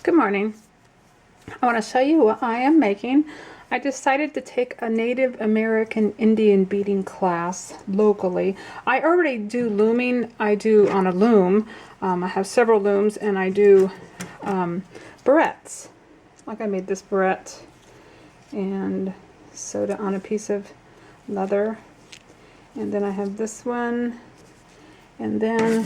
Good morning. I want to show you what I am making. I decided to take a Native American Indian beading class locally. I already do looming. I do on a loom. I have several looms, and I do barrettes. Like I made this barrette and sewed it on a piece of leather. And then I have this one. And then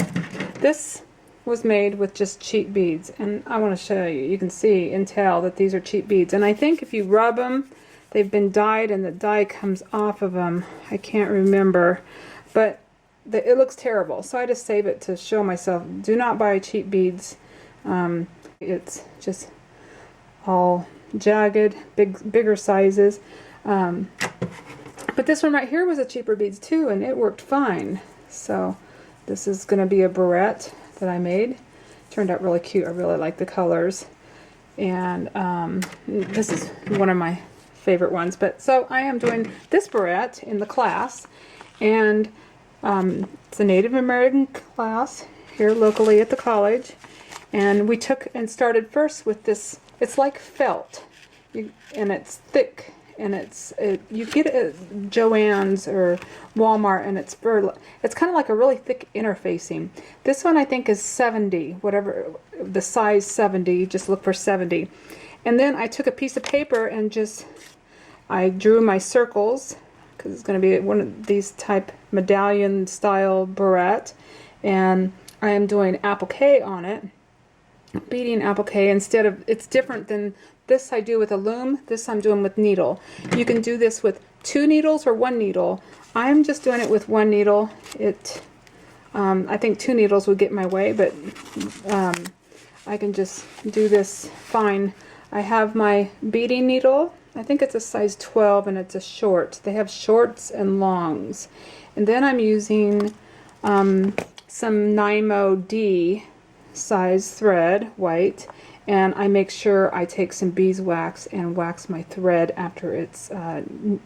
this was made with just cheap beads, and I want to show you. You can see and tell that these are cheap beads, and I think if you rub them, they've been dyed and the dye comes off of them. I can't remember, but it looks terrible, so I just save it to show myself. Do not buy cheap beads. It's just all jagged, bigger sizes, but this one right here was a cheaper beads too, and it worked fine. So this is going to be a barrette that I made. Turned out really cute. I really like the colors, and this is one of my favorite ones. But so I am doing this barrette in the class, and it's a Native American class here locally at the college, and we took and started first with this. It's like felt, and it's thick, and you get it at Joann's or Walmart, and it's kind of like a really thick interfacing. This one I think is 70, whatever the size, 70. Just look for 70. And then I took a piece of paper and I drew my circles, because it's going to be one of these type medallion style barrette, and I am doing appliqué on it. Beading appliqué instead of, it's different than this I do with a loom. This I'm doing with needle. You can do this with 2 needles or 1 needle. I'm just doing it with 1 needle. I think 2 needles would get in my way, but I can just do this fine. I have my beading needle. I think it's a size 12, and it's a short. They have shorts and longs. And then I'm using some Nymo D size thread, white, and I make sure I take some beeswax and wax my thread after it's on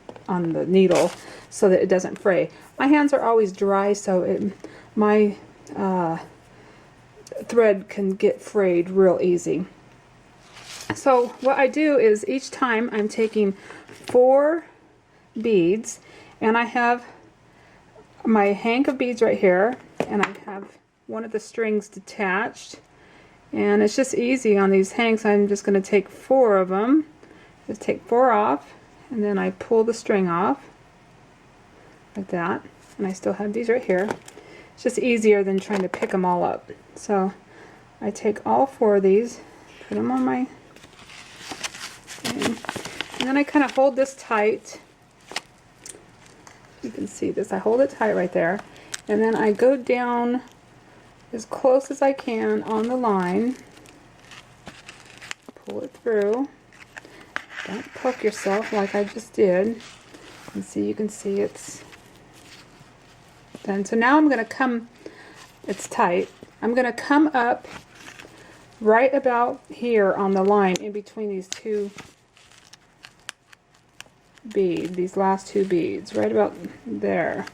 the needle so that it doesn't fray. My hands are always dry, so my thread can get frayed real easy. So what I do is each time I'm taking 4 beads, and I have my hank of beads right here, and I have one of the strings detached, and it's just easy on these hanks. I'm just going to take 4 of them, just take 4 off, and then I pull the string off like that, and I still have these right here. It's just easier than trying to pick them all up. So I take all 4 of these, put them on my thing, and then I kind of hold this tight. You can see this. I hold it tight right there, and then I go down as close as I can on the line, pull it through. Don't poke yourself like I just did. And see, you can see it's done. So now I'm going to come, it's tight, I'm going to come up right about here on the line in between these 2 beads, these last 2 beads, right about there.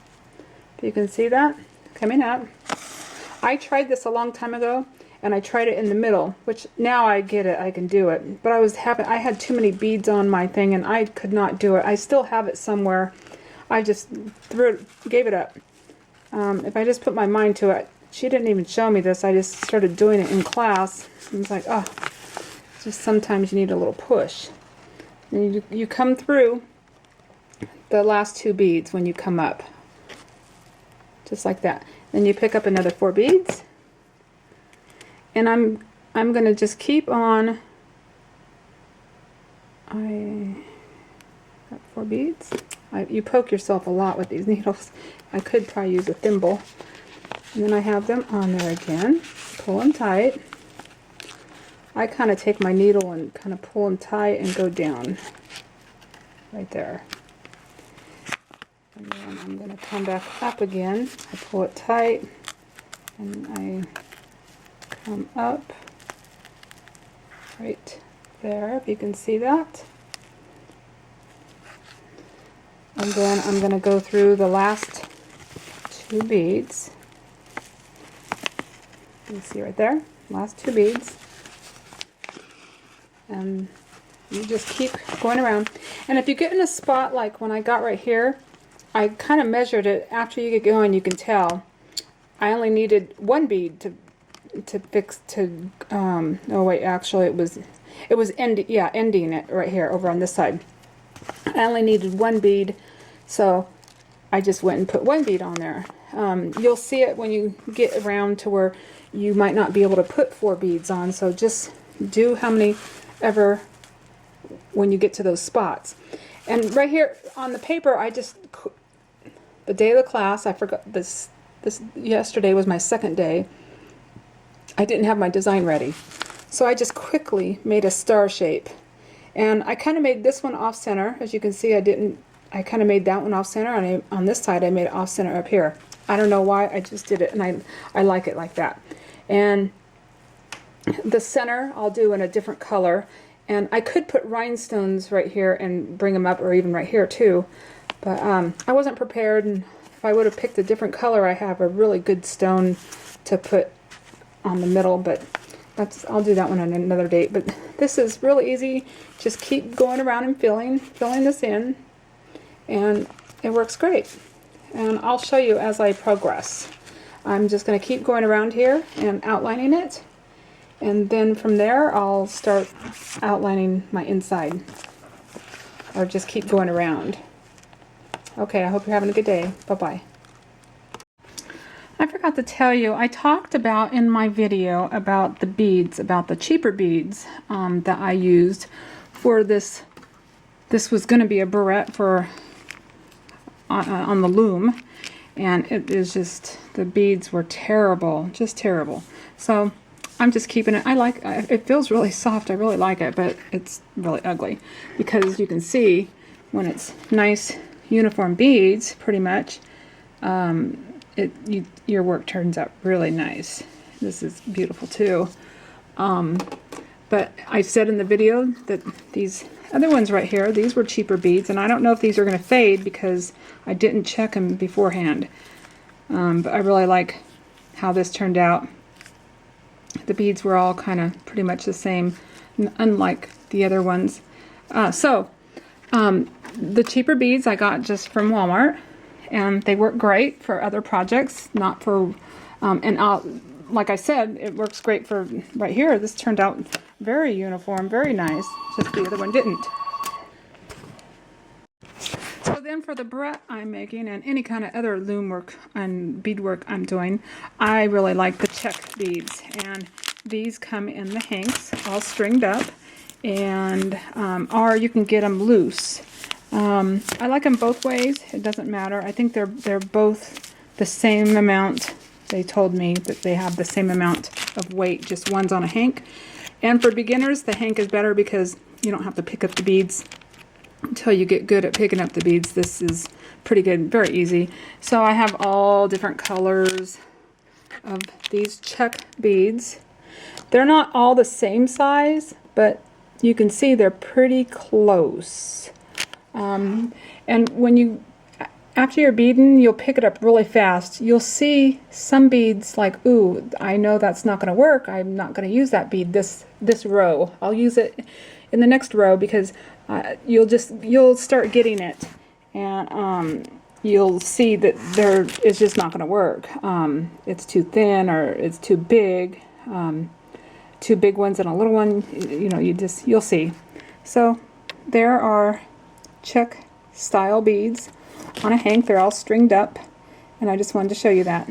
You can see that coming up. I tried this a long time ago, and I tried it in the middle, which now I get it, I can do it. But I had too many beads on my thing, and I could not do it. I still have it somewhere. I just gave it up. If I just put my mind to it, she didn't even show me this. I just started doing it in class. I was like, oh, just sometimes you need a little push. And you come through the last 2 beads when you come up, just like that. Then you pick up another 4 beads, and I'm going to just keep on. I got 4 beads. You poke yourself a lot with these needles. I could probably use a thimble. And then I have them on there again. Pull them tight. I kind of take my needle and kind of pull them tight and go down right there. And then I'm going to come back up again. I pull it tight, and I come up right there, if you can see that. And then I'm going to go through the last 2 beads. You can see right there, last 2 beads. And you just keep going around. And if you get in a spot like when I got right here, I kind of measured it. After you get going, you can tell I only needed one bead to fix to oh wait, actually it was ending it right here over on this side. I only needed one bead, so I just went and put one bead on there. You'll see it when you get around to where you might not be able to put 4 beads on, so just do how many ever when you get to those spots. And right here on the paper, the day of the class, I forgot this yesterday was my second day. I didn't have my design ready, so I just quickly made a star shape. And I kind of made this one off center. As you can see, I kind of made that one off center, and on this side I made it off center up here. I don't know why, I just did it, and I like it like that. And the center I'll do in a different color, and I could put rhinestones right here and bring them up, or even right here too, but I wasn't prepared, and if I would have picked a different color, I have a really good stone to put on the middle, but I'll do that one on another date. But this is really easy. Just keep going around and filling this in, and it works great. And I'll show you as I progress. I'm just going to keep going around here and outlining it, and then from there I'll start outlining my inside, or just keep going around. Okay, I hope you're having a good day. Bye-bye. I forgot to tell you, I talked about in my video about the beads, about the cheaper beads that I used for this. This was going to be a barrette for on the loom, and it is just, the beads were terrible, just terrible. So I'm just keeping it. It feels really soft. I really like it, but it's really ugly because you can see when it's nice uniform beads, pretty much, your work turns out really nice. This is beautiful too. But I said in the video that these other ones right here, these were cheaper beads, and I don't know if these are going to fade because I didn't check them beforehand. But I really like how this turned out. The beads were all kind of pretty much the same, unlike the other ones. The cheaper beads I got just from Walmart, and they work great for other projects, not for, like I said, it works great for right here. This turned out very uniform, very nice, just the other one didn't. So then for the barrette I'm making, and any kind of other loom work and beadwork I'm doing, I really like the check beads, and these come in the hanks all stringed up, and or you can get them loose. I like them both ways. It doesn't matter. I think they're both the same amount. They told me that they have the same amount of weight, just one's on a hank. And for beginners, the hank is better because you don't have to pick up the beads until you get good at picking up the beads. This is pretty good, very easy. So I have all different colors of these check beads. They're not all the same size, but you can see they're pretty close. And when after you're beading, you'll pick it up really fast. You'll see some beads like, ooh, I know that's not going to work. I'm not going to use that bead this row. I'll use it in the next row because you'll start getting it, and you'll see that it's just not going to work. It's too thin, or it's too big. Two big ones and a little one. You know, you'll see. So there are check style beads on a hank. They're all stringed up, and I just wanted to show you that.